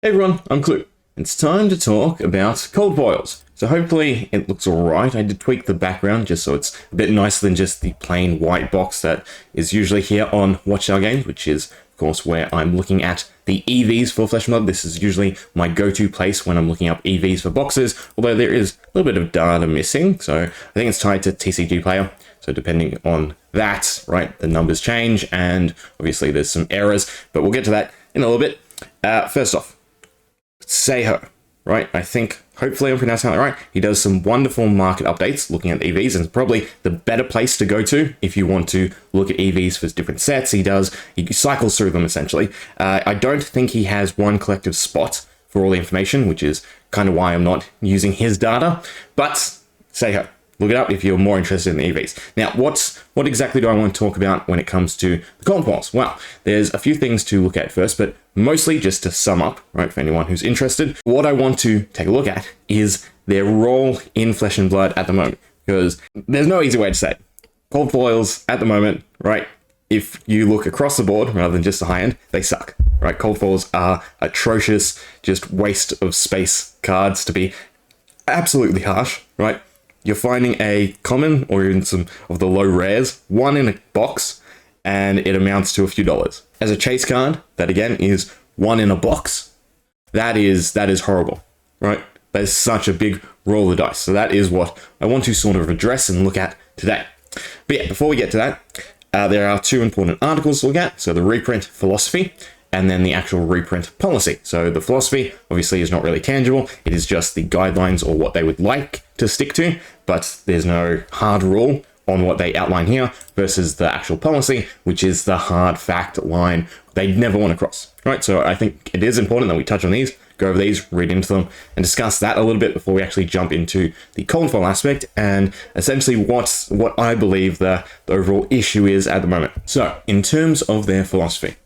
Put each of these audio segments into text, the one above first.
Hey everyone, I'm Clue. It's time to talk about cold foils. So hopefully it looks alright. I did tweak the background just so it's a bit nicer than just the plain white box that is usually here on Watchtower Games, which is of course where I'm looking at the EVs for Flesh and Blood. This is usually my go-to place when I'm looking up EVs for boxes, although there is a little bit of data missing, so I think it's tied to TCG player. So depending on that, right, the numbers change, and obviously there's some errors, but we'll get to that in a little bit. First off, Seho, right? I think, hopefully I'm pronouncing that right. He does some wonderful market updates looking at EVs, and it's probably the better place to go to if you want to look at EVs for different sets. He cycles through them essentially. I don't think he has one collective spot for all the information, which is kind of why I'm not using his data, but Seho. Look it up if you're more interested in the EVs. Now, what exactly do I want to talk about when it comes to the cold foils? Well, there's a few things to look at first, but mostly just to sum up, right, for anyone who's interested, what I want to take a look at is their role in Flesh and Blood at the moment, because there's no easy way to say it. Cold foils at the moment, right, if you look across the board rather than just the high end, they suck, right? Cold foils are atrocious, just waste of space cards, to be absolutely harsh, right? You're finding a common, or even some of the low rares, one in a box, and it amounts to a few dollars. As a chase card, that again is one in a box, that is horrible, right? That is such a big roll of the dice. So that is what I want to sort of address and look at today. But yeah, before we get to that, there are two important articles to look at. So the Reprint Philosophy, and then the actual reprint policy. So the philosophy obviously is not really tangible. It is just the guidelines or what they would like to stick to, but there's no hard rule on what they outline here versus the actual policy, which is the hard fact line they never want to cross, right? So I think it is important that we touch on these, go over these, read into them, and discuss that a little bit before we actually jump into the cold foil aspect and essentially what I believe the overall issue is at the moment. So in terms of their philosophy,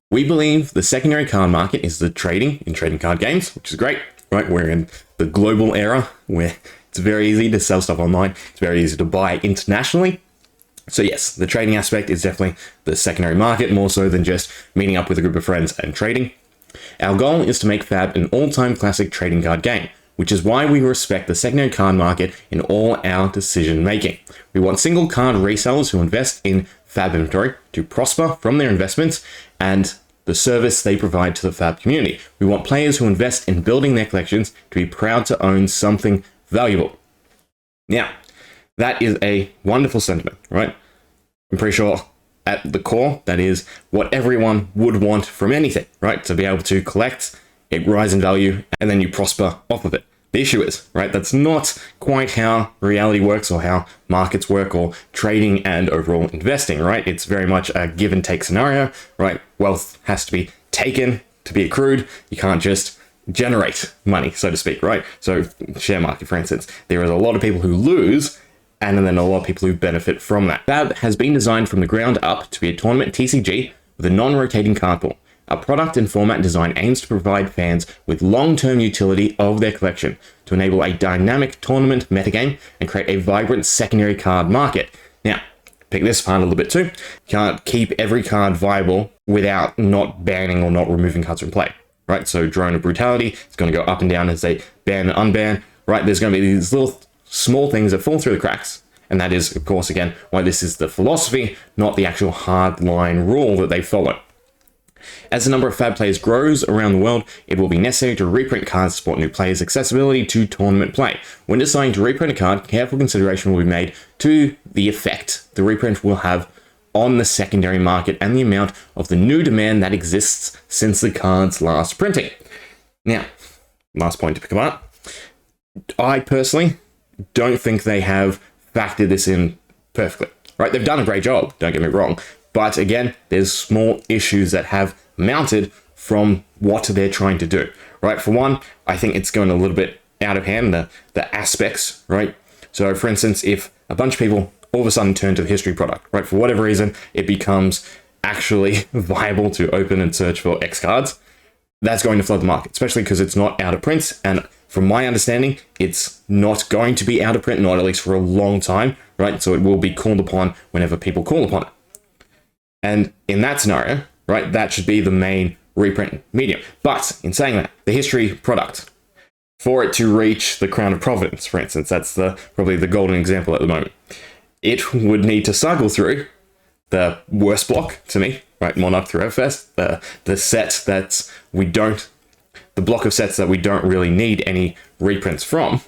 we believe the secondary card market is the trading in trading card games, which is great, right? We're in the global era where it's very easy to sell stuff online. It's very easy to buy internationally. So yes, the trading aspect is definitely the secondary market, more so than just meeting up with a group of friends and trading. Our goal is to make Fab an all-time classic trading card game, which is why we respect the secondary card market in all our decision making. We want single card resellers who invest in Fab inventory to prosper from their investments and the service they provide to the Fab community. We want players who invest in building their collections to be proud to own something valuable. Now, that is a wonderful sentiment, right? I'm pretty sure at the core, that is what everyone would want from anything, right? To be able to collect, it rise in value, and then you prosper off of it. The issue is, right, that's not quite how reality works or how markets work or trading and overall investing, right? It's very much a give and take scenario, right? Wealth has to be taken to be accrued. You can't just generate money, so to speak, right? So share market, for instance, there is a lot of people who lose and then a lot of people who benefit from that. Fab has been designed from the ground up to be a tournament TCG with a non-rotating card pool. Our product and format design aims to provide fans with long-term utility of their collection to enable a dynamic tournament metagame and create a vibrant secondary card market. Now, pick this part a little bit too. You can't keep every card viable without not banning or not removing cards from play, right? So Drone of Brutality is going to go up and down as they ban and unban, right? There's going to be these little small things that fall through the cracks. And that is, of course, again, why this is the philosophy, not the actual hard line rule that they follow. As the number of Fab players grows around the world, it will be necessary to reprint cards to support new players' accessibility to tournament play. When deciding to reprint a card, careful consideration will be made to the effect the reprint will have on the secondary market and the amount of the new demand that exists since the card's last printing. Now, last point to pick apart. I personally don't think they have factored this in perfectly, right? They've done a great job, don't get me wrong. But again, there's small issues that have mounted from what they're trying to do, right? For one, I think it's going a little bit out of hand, the aspects, right? So for instance, if a bunch of people all of a sudden turn to the history product, right? For whatever reason, it becomes actually viable to open and search for X cards, that's going to flood the market, especially because it's not out of print. And from my understanding, it's not going to be out of print, not at least for a long time, right? So it will be called upon whenever people call upon it. And in that scenario, right, that should be the main reprint medium. But in saying that, the history product, for it to reach the Crown of Providence, for instance, that's probably the golden example at the moment, it would need to cycle through the worst block to me, right? Monarch through Everfest, the set that the block of sets that we don't really need any reprints from,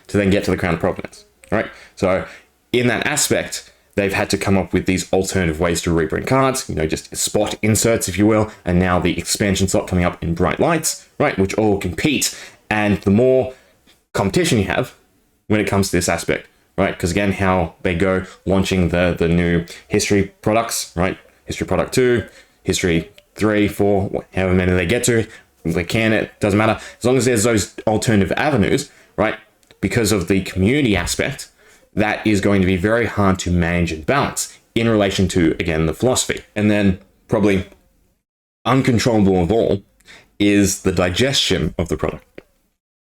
to then get to the Crown of Providence, right? So in that aspect, they've had to come up with these alternative ways to reprint cards, just spot inserts, if you will, and now the expansion slot coming up in Bright Lights, right, which all compete. And the more competition you have when it comes to this aspect, right, because again, how they go launching the new history products, right, history product 2, history 3, 4, however many they get to, they can, it doesn't matter, as long as there's those alternative avenues, right, because of the community aspect, that is going to be very hard to manage and balance in relation to, again, the philosophy. And then probably uncontrollable of all is the digestion of the product,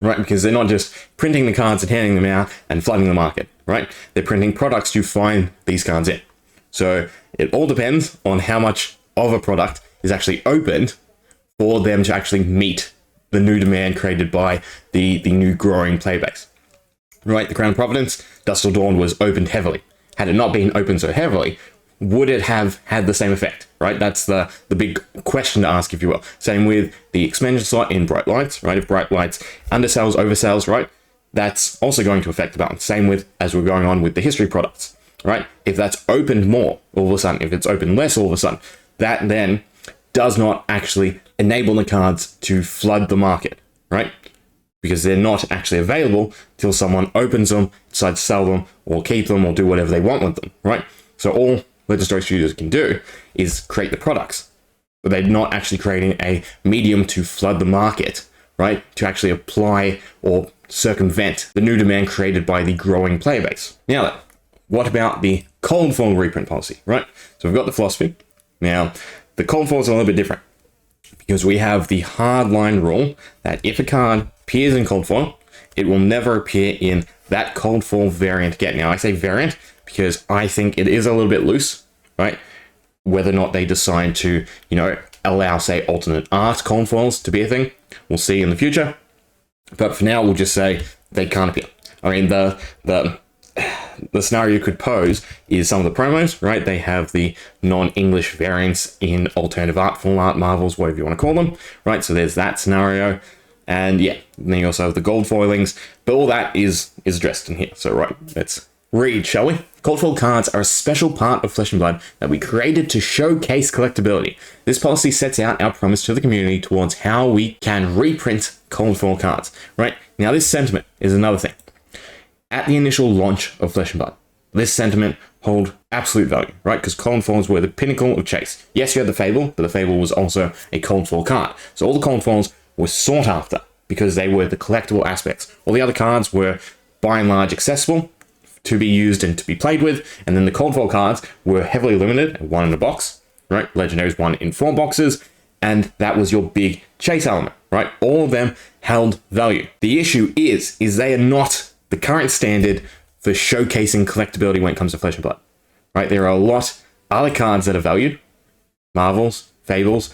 right? Because they're not just printing the cards and handing them out and flooding the market, right? They're printing products to find these cards in. So it all depends on how much of a product is actually opened for them to actually meet the new demand created by the new growing player base. Right, the Crown of Providence, Dusk Till Dawn was opened heavily. Had it not been opened so heavily, would it have had the same effect? Right, that's the big question to ask, if you will. Same with the expansion slot in Bright Lights, right? If Bright Lights undersells, oversells, right, that's also going to affect the balance. Same with, as we're going on with the history products, right? If that's opened more all of a sudden, if it's opened less all of a sudden, that then does not actually enable the cards to flood the market, right? Because they're not actually available till someone opens them, decides to sell them, or keep them, or do whatever they want with them, right? So all Legendary Studios can do is create the products, but they're not actually creating a medium to flood the market, right? To actually apply or circumvent the new demand created by the growing player base. Now then, what about the cold foil reprint policy, right? So we've got the philosophy. Now, the cold foil is a little bit different, because we have the hardline rule that if a card appears in cold foil, it will never appear in that cold foil variant again. Now, I say variant because I think it is a little bit loose, right? Whether or not they decide to, allow, say, alternate art cold foils to be a thing, we'll see in the future. But for now, we'll just say they can't appear. I mean, the scenario you could pose is some of the promos, right? They have the non-English variants in alternative art, full art, marvels, whatever you want to call them, right? So there's that scenario. And yeah, then you also have the gold foilings, but all that is addressed in here. So right, let's read, shall we? Cold foil cards are a special part of Flesh and Blood that we created to showcase collectability. This policy sets out our promise to the community towards how we can reprint cold foil cards, right? Now this sentiment is another thing. At the initial launch of Flesh and Blood, this sentiment hold absolute value, right? Because cold foils were the pinnacle of chase. Yes, you had the Fable, but the Fable was also a cold foil card. So all the cold foils were sought after because they were the collectible aspects. All the other cards were by and large accessible to be used and to be played with, and then the cold foil cards were heavily limited, one in a box, right? Legendaries, one in 4 boxes, and that was your big chase element, right? All of them held value. The issue is they are not the current standard for showcasing collectability when it comes to Flesh and Blood, right? There are a lot other cards that are valued, Marvels, Fables,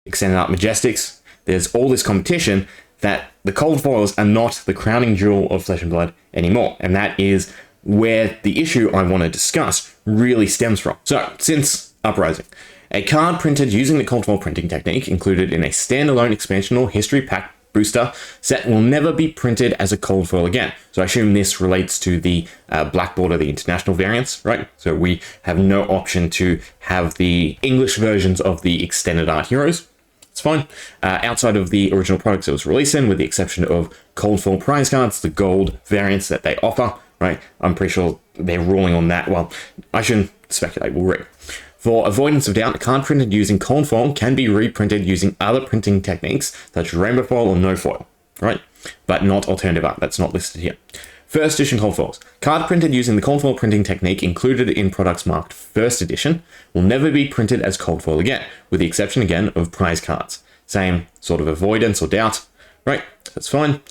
Extended Art Majestics. There's all this competition that the cold foils are not the crowning jewel of Flesh and Blood anymore. And that is where the issue I want to discuss really stems from. So, since Uprising, a card printed using the cold foil printing technique included in a standalone expansion or history pack booster set will never be printed as a cold foil again. So I assume this relates to the Black Border, the international variants, right? So we have no option to have the English versions of the extended art heroes. It's fine. Outside of the original products it was released in, with the exception of cold foil prize cards, the gold variants that they offer, right? I'm pretty sure they're ruling on that. Well, I shouldn't speculate, we'll read. For avoidance of doubt, a card printed using cold foil can be reprinted using other printing techniques, such as rainbow foil or no foil, right? But not alternative art, that's not listed here. First edition cold foils. Card printed using the cold foil printing technique included in products marked first edition will never be printed as cold foil again, with the exception again of prize cards. Same sort of avoidance or doubt, right? That's fine.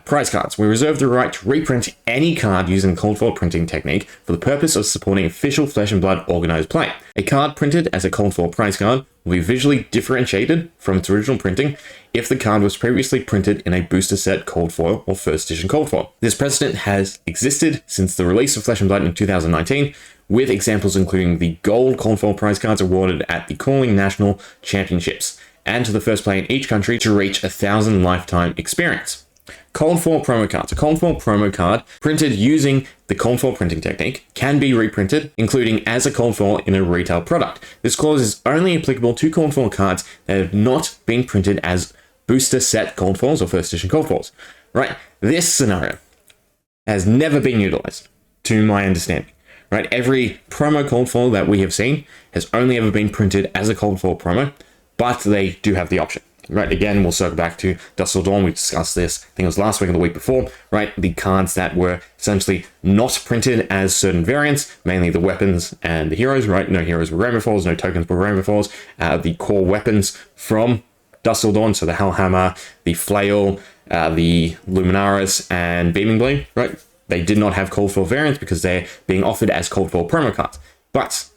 Prize cards. We reserve the right to reprint any card using cold foil printing technique for the purpose of supporting official Flesh and Blood organized play. A card printed as a cold foil prize card will be visually differentiated from its original printing if the card was previously printed in a booster set cold foil or first edition cold foil. This precedent has existed since the release of Flesh and Blood in 2019, with examples including the gold cold foil prize cards awarded at the Calling National Championships, and to the first player in each country to reach 1,000 lifetime experience. Cold foil promo cards. A cold foil promo card printed using the cold foil printing technique can be reprinted, including as a cold foil in a retail product. This clause is only applicable to cold foil cards that have not been printed as booster set cold foils or first edition cold foils. Right? This scenario has never been utilized, to my understanding. Right? Every promo cold foil that we have seen has only ever been printed as a cold foil promo, but they do have the option. Right, again, we'll circle back to Dusk Till Dawn. We discussed this, I think it was last week or the week before, right? The cards that were essentially not printed as certain variants, mainly the weapons and the heroes, right? No heroes were rainbow foils, no tokens were rainbow foils. The core weapons from Dusk Till Dawn, so the Hellhammer, the Flail, the Luminaris, and Beaming Blade, right? They did not have cold foil variants because they're being offered as cold foil promo cards. But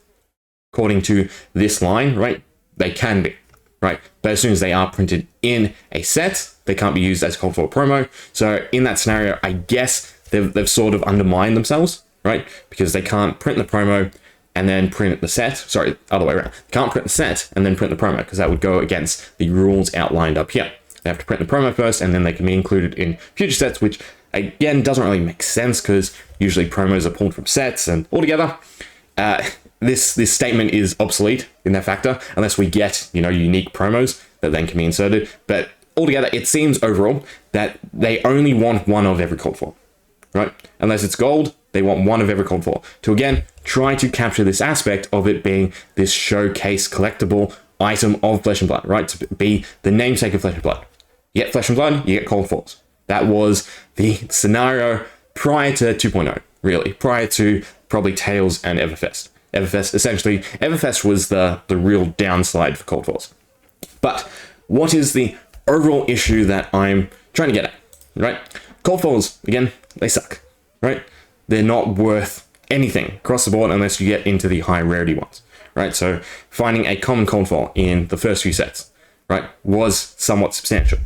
according to this line, right, they can be. Right, but as soon as they are printed in a set, they can't be used as cold foil promo. So in that scenario, I guess they've sort of undermined themselves, right? Because they can't print the promo and then print the set. Sorry, other way around. They can't print the set and then print the promo because that would go against the rules outlined up here. They have to print the promo first and then they can be included in future sets, which again doesn't really make sense because usually promos are pulled from sets, and altogether, this statement is obsolete in that factor unless we get, unique promos that then can be inserted. But altogether, it seems overall that they only want one of every cold foil, right? Unless it's gold, they want one of every cold foil to, again, try to capture this aspect of it being this showcase collectible item of Flesh and Blood, right? To be the namesake of Flesh and Blood. You get Flesh and Blood, you get cold foils. That was the scenario prior to 2.0, really, prior to probably Tales and Everfest. Everfest was the real downslide for cold foils. But what is the overall issue that I'm trying to get at, right? Cold foils, again, they suck, right? They're not worth anything across the board unless you get into the high rarity ones, right? So finding a common cold foil in the first few sets, right, was somewhat substantial,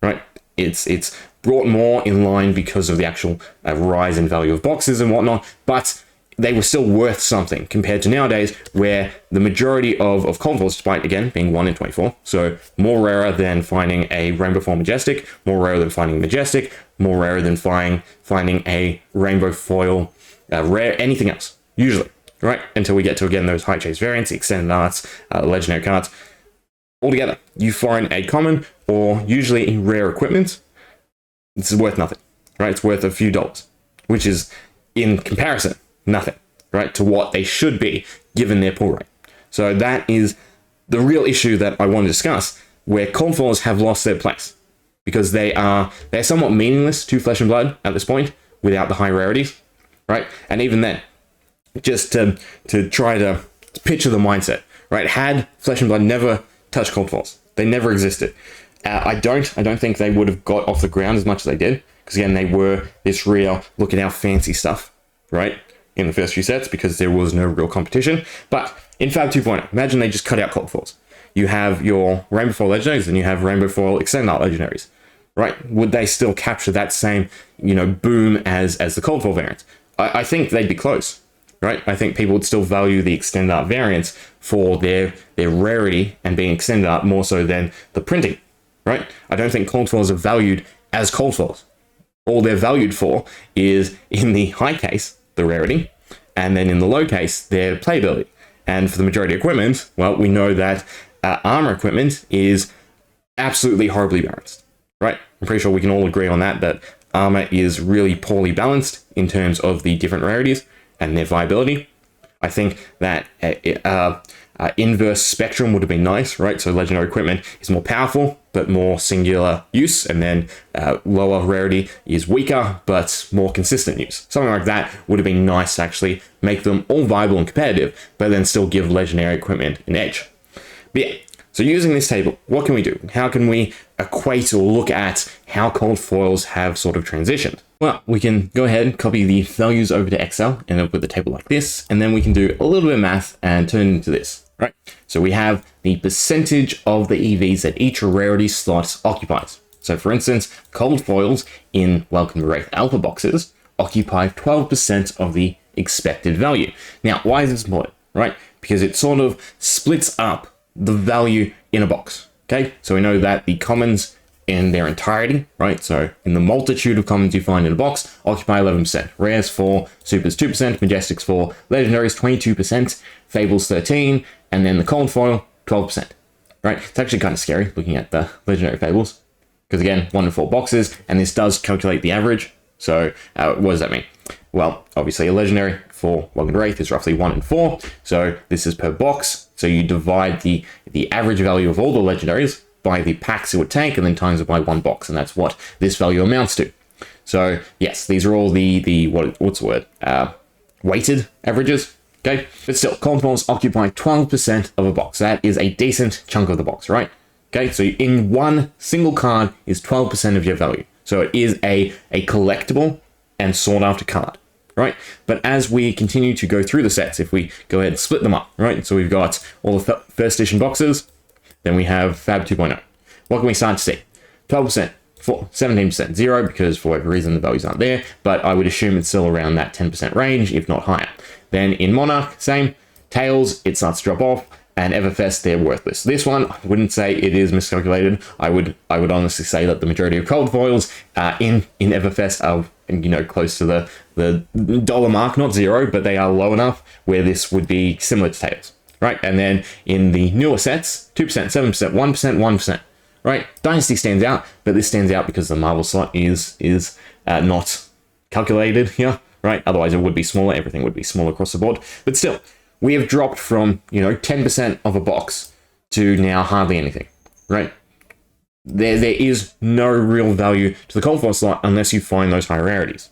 right? It's brought more in line because of the actual rise in value of boxes and whatnot, but they were still worth something compared to nowadays, where the majority of cold foils, despite again being 1 in 24, so more rarer than finding a rainbow foil majestic, more rare than finding majestic, more rarer than finding a rainbow foil rare anything else, usually, right? Until we get to, again, those high chase variants, extended arts, legendary cards. Altogether, you find a common or usually in rare equipment, this is worth nothing, right? It's worth a few dollars, which is, in comparison, nothing, right, to what they should be given their pull rate. So that is the real issue that I want to discuss, where cold foils have lost their place because they're somewhat meaningless to Flesh and Blood at this point without the high rarities, right? And even then, just to try to picture the mindset, right? Had Flesh and Blood never touched cold foils, they never existed. I don't think they would have got off the ground as much as they did, because again, they were this real look at our fancy stuff, right? In the first few sets, because there was no real competition. But in Fab 2.0, imagine they just cut out cold foils. You have your rainbow foil legendaries and you have rainbow foil extended art legendaries, right? Would they still capture that same, boom as the cold foil variants? I think they'd be close, right? I think people would still value the extended art variants for their rarity and being extended art more so than the printing, right? I don't think cold foils are valued as cold foils. All they're valued for is, in the high case, the rarity, and then in the low case, their playability. And for the majority of equipment, well, we know that armor equipment is absolutely horribly balanced, right? I'm pretty sure we can all agree on that armor is really poorly balanced in terms of the different rarities and their viability. I think that inverse spectrum would have been nice, right? So legendary equipment is more powerful, but more singular use, and then lower rarity is weaker, but more consistent use. Something like that would have been nice to actually make them all viable and competitive, but then still give legendary equipment an edge. But yeah, so using this table, what can we do? How can we equate or look at how cold foils have sort of transitioned? Well, we can go ahead and copy the values over to Excel and up with a table like this, and then we can do a little bit of math and turn it into this. right? So we have the percentage of the EVs that each rarity slot occupies. So for instance, cold foils in Welcome to Wraith Alpha boxes occupy 12% of the expected value. Now, why is this important, right? Because it sort of splits up the value in a box, okay? So we know that the commons in their entirety, right? So in the multitude of commons you find in a box, occupy 11%. Rares 4, supers 2%, majestics 4, legendaries 22%, fables 13, and then the cold foil 12%, right? It's actually kind of scary looking at the legendary fables, because again, 1 in 4 boxes, and this does calculate the average. So what does that mean? Well, obviously a legendary for Welcome to Wraith is roughly 1 in 4, so this is per box. So you divide the average value of all the legendaries by the packs it would take, and then times it by 1 box, and that's what this value amounts to. So yes, these are all the what's the word? Weighted averages, okay? But still, cold foils occupy 12% of a box. That is a decent chunk of the box, right? Okay, so in one single card is 12% of your value. So it is a collectible and sought after card, right? But as we continue to go through the sets, if we go ahead and split them up, right? So we've got all the first edition boxes, then we have Fab 2.0. What can we start to see? 12%, 17%, 0, because for whatever reason the values aren't there, but I would assume it's still around that 10% range, if not higher. Then in Monarch, same. Tails, it starts to drop off, and Everfest, they're worthless. This one, I wouldn't say it is miscalculated. I would honestly say that the majority of cold foils in Everfest are, you know, close to the dollar mark, not 0, but they are low enough where this would be similar to Tails. Right, and then in the newer sets, 2%, 7%, 1%, 1%. Right, Dynasty stands out, but this stands out because the Marvel slot is not calculated here. Right, otherwise it would be smaller. Everything would be smaller across the board. But still, we have dropped from 10% of a box to now hardly anything. Right, there is no real value to the cold foil slot unless you find those high rarities.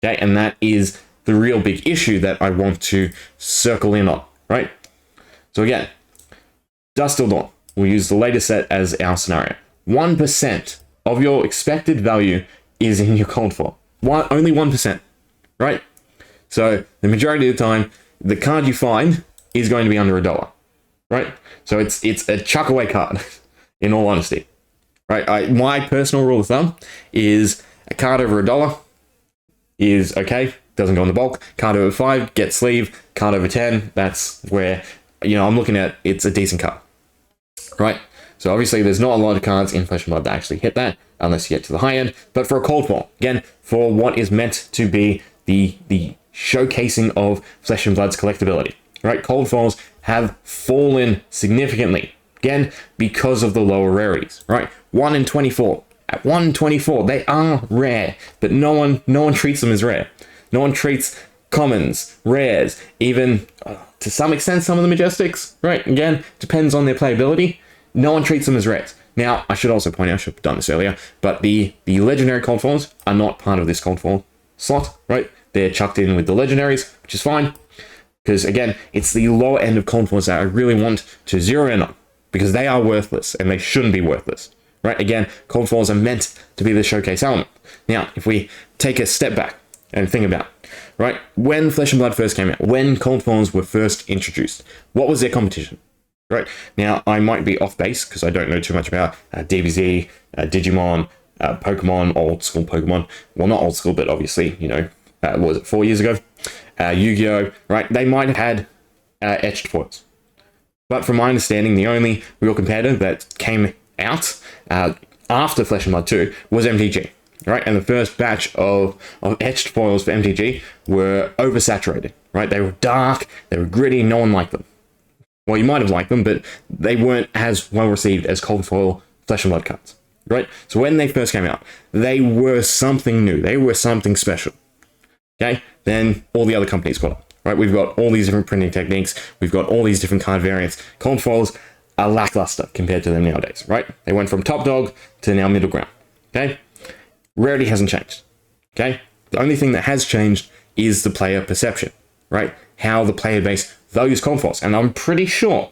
Okay, and that is the real big issue that I want to circle in on. Right. So again, Dusk Till Dawn, we'll use the latest set as our scenario. 1% of your expected value is in your cold foil. Only 1%, right? So the majority of the time, the card you find is going to be under $1, right? So it's a chuck away card, in all honesty, right? My personal rule of thumb is a card over $1 is okay, doesn't go in the bulk. Card over 5 gets sleeve. Card over 10, that's where I'm looking at, it's a decent card, right? So obviously there's not a lot of cards in Flesh and Blood that actually hit that, unless you get to the high end. But for a cold foil, again, for what is meant to be the showcasing of Flesh and Blood's collectability, right? Cold foils have fallen significantly, again, because of the lower rarities, right? 1 in 24. At 1 in 24, they are rare, but no one treats them as rare. No one treats commons, rares, even to some extent some of the majestics, right? Again, depends on their playability. No one treats them as rares. Now, I should also point out, I should have done this earlier, but the legendary cold foils are not part of this cold foil slot, right? They're chucked in with the legendaries, which is fine, because again, it's the lower end of cold foils that I really want to zero in on, because they are worthless and they shouldn't be worthless, right? Again, cold foils are meant to be the showcase element. Now, if we take a step back and think about, right, when Flesh and Blood first came out, when cold foils were first introduced, what was their competition? Right, now I might be off base because I don't know too much about DBZ, Digimon, Pokemon, old school Pokemon. Well, not old school, but obviously, what was it, 4 years ago? Yu-Gi-Oh, right? They might have had etched foils. But from my understanding, the only real competitor that came out after Flesh and Blood 2 was MTG. Right, and the first batch of etched foils for MTG were oversaturated. Right, they were dark, they were gritty, no one liked them. Well, you might have liked them, but they weren't as well received as cold foil Flesh and Blood cards. Right, so when they first came out, they were something new. They were something special. Okay, then all the other companies got up. Right, we've got all these different printing techniques. We've got all these different card variants. Cold foils are lackluster compared to them nowadays. Right, they went from top dog to now middle ground. Okay. Rarity hasn't changed, okay? The only thing that has changed is the player perception, right? How the player base values cold foils. And I'm pretty sure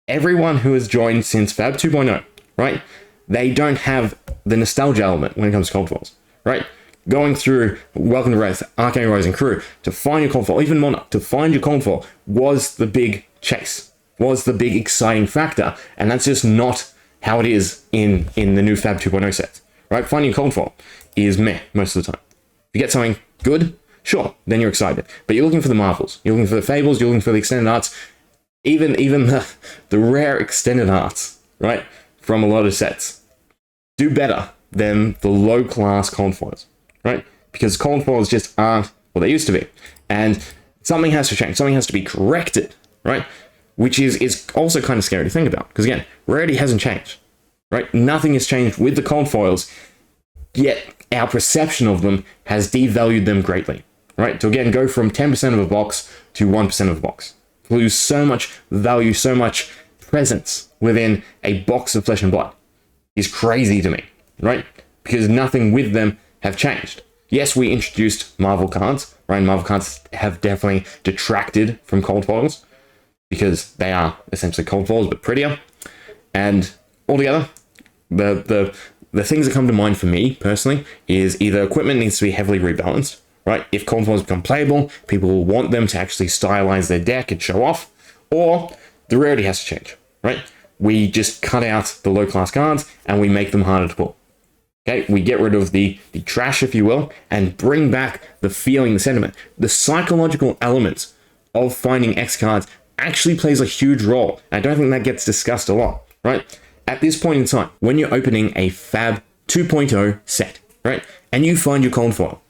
everyone who has joined since Fab 2.0, right? They don't have the nostalgia element when it comes to cold foils, right? Going through Welcome to Wraith, Arcane Rising Crew, to find your cold foil, even Monarch, to find your cold foil was the big chase, was the big exciting factor, and that's just not how it is in the new Fab 2.0 sets, right? Finding a cold foil is meh most of the time. If you get something good, sure, then you're excited. But you're looking for the Marvels, you're looking for the Fables, you're looking for the extended arts, even the rare extended arts, right, from a lot of sets, do better than the low-class cold foils, right? Because cold foils just aren't what they used to be. And something has to change, something has to be corrected, right? Which is also kind of scary to think about, because again, Rarity hasn't changed, right? Nothing has changed with the cold foils, yet our perception of them has devalued them greatly, right? To again go from 10% of a box to 1% of a box. Lose so much value, so much presence within a box of flesh and blood is crazy to me, right? Because nothing with them have changed. Yes, we introduced Marvel cards, right? Marvel cards have definitely detracted from cold foils because they are essentially cold foils but prettier. And altogether, the things that come to mind for me personally is either equipment needs to be heavily rebalanced, right? If cold foils become playable, people will want them to actually stylize their deck and show off, or the rarity has to change, right? We just cut out the low-class cards and we make them harder to pull. Okay, we get rid of the trash, if you will, and bring back the feeling, the sentiment. The psychological element of finding X cards actually plays a huge role. I don't think that gets discussed a lot, right? At this point in time, when you're opening a Fab 2.0 set, right, and you find your cold foil,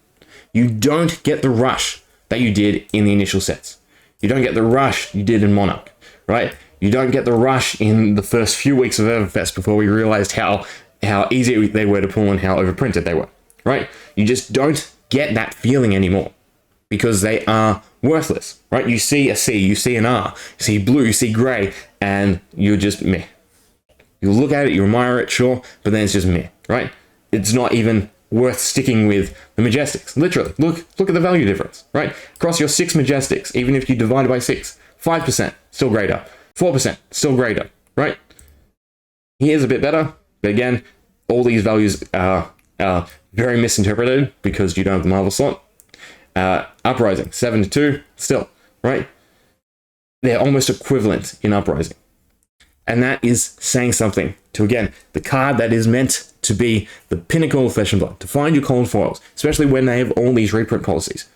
you don't get the rush that you did in the initial sets. You don't get the rush you did in Monarch, right? You don't get the rush in the first few weeks of Everfest before we realized how easy they were to pull and how overprinted they were, right? You just don't get that feeling anymore because they are worthless, right? You see a C, you see an R, you see blue, you see gray, and you're just meh. You look at it, you admire it, sure, but then it's just meh, right? It's not even worth sticking with the Majestics. Literally, look at the value difference, right? Across your 6 Majestics, even if you divide it by 6, 5%, still greater. 4%, still greater, right? Here's a bit better, but again, all these values are very misinterpreted because you don't have the Marvel slot. Uprising, 7 to 2, still, right? They're almost equivalent in Uprising. And that is saying something to, again, the card that is meant to be the pinnacle of flesh and blood, to find your cold foils, especially when they have all these reprint policies,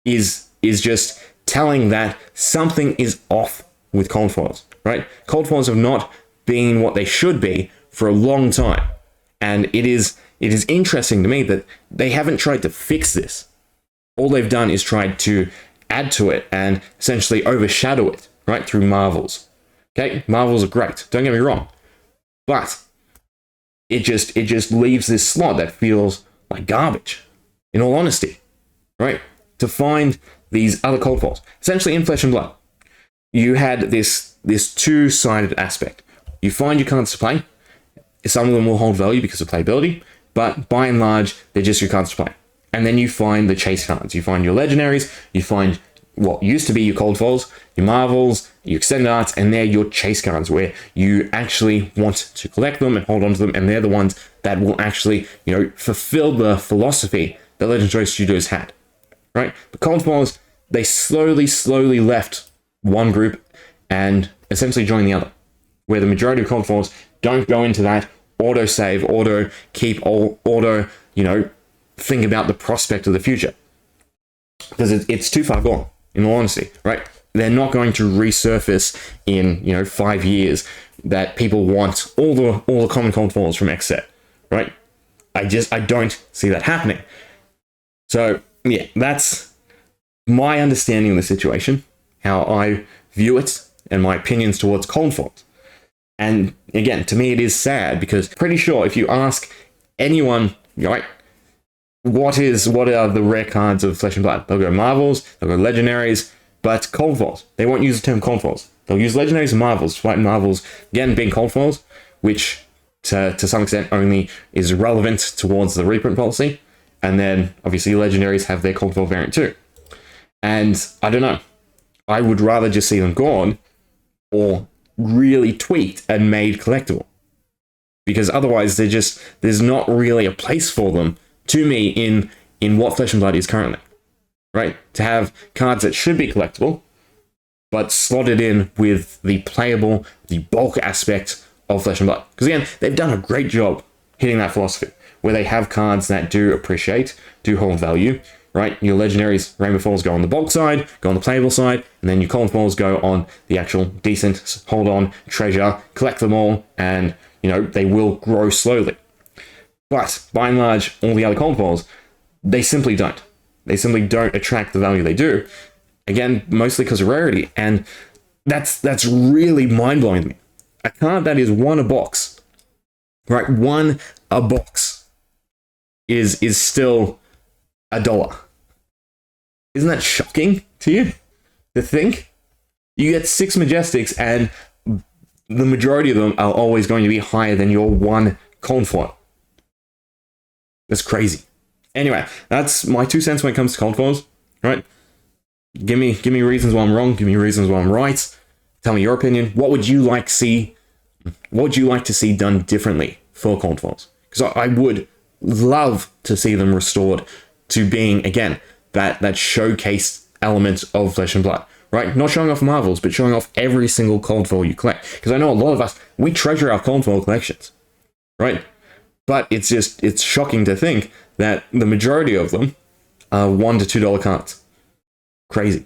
is just telling that something is off with cold foils, right? Cold foils have not been what they should be for a long time. And it is interesting to me that they haven't tried to fix this. All they've done is tried to add to it and essentially overshadow it, right, through Marvels. Okay, Marvels are great, don't get me wrong. But it just leaves this slot that feels like garbage, in all honesty, right? To find these other cold foils, essentially in Flesh and Blood, you had this two-sided aspect. You find your cards to play. Some of them will hold value because of playability, but by and large, they're just your cards to play. And then you find the chase cards. You find your legendaries, you find what used to be your cold foils, your Marvels, your extended arts, and they're your chase cards where you actually want to collect them and hold on to them, and they're the ones that will actually, fulfill the philosophy that Legendary Studios had, right? The cold foils, they slowly left one group and essentially joined the other, where the majority of cold foils don't go into that auto save, auto keep, auto, think about the prospect of the future, because it's too far gone, in all honesty, right? They're not going to resurface in 5 years that people want all the common cold foils from X set, right? I don't see that happening. So yeah, that's my understanding of the situation, how I view it, and my opinions towards cold foils. And again, to me, it is sad because pretty sure if you ask anyone, right, what are the rare cards of Flesh and Blood? They'll go Marvels, they'll go Legendaries, but cold foils. They won't use the term cold foils. They'll use Legendaries and Marvels, despite Marvels, again, being cold foils, which to some extent only is relevant towards the reprint policy. And then, obviously, Legendaries have their cold foil variant too. And I don't know. I would rather just see them gone or really tweaked and made collectible. Because otherwise, there's not really a place for them, to me, in what Flesh and Blood is currently. Right? To have cards that should be collectible, but slotted in with the playable, the bulk aspect of Flesh and Blood. Because again, they've done a great job hitting that philosophy, where they have cards that do appreciate, do hold value, right? Your legendaries, Rainbow Falls go on the bulk side, go on the playable side, and then your Colin Falls go on the actual decent, hold on, treasure, collect them all, and, you know, they will grow slowly. But, by and large, all the other Colin Falls, they simply don't. They simply don't attract the value they do. Again, mostly because of rarity, and that's really mind-blowing to me. A card that is one a box, right? One a box is still $1. Isn't that shocking to you to think? You get 6 Majestics, and the majority of them are always going to be higher than your one Colin foil. That's crazy. Anyway, that's my 2 cents when it comes to Colin foils, right? Give me reasons why I'm wrong. Give me reasons why I'm right. Tell me your opinion. What would you like to see? What would you like to see done differently for Colin foils? Because I would love to see them restored to being, again, that showcase element of Flesh and Blood, right? Not showing off Marvels, but showing off every single Colin foil you collect. Because I know a lot of us, we treasure our Colin foil collections, right? But it's shocking to think that the majority of them are $1 to $2 cards. Crazy.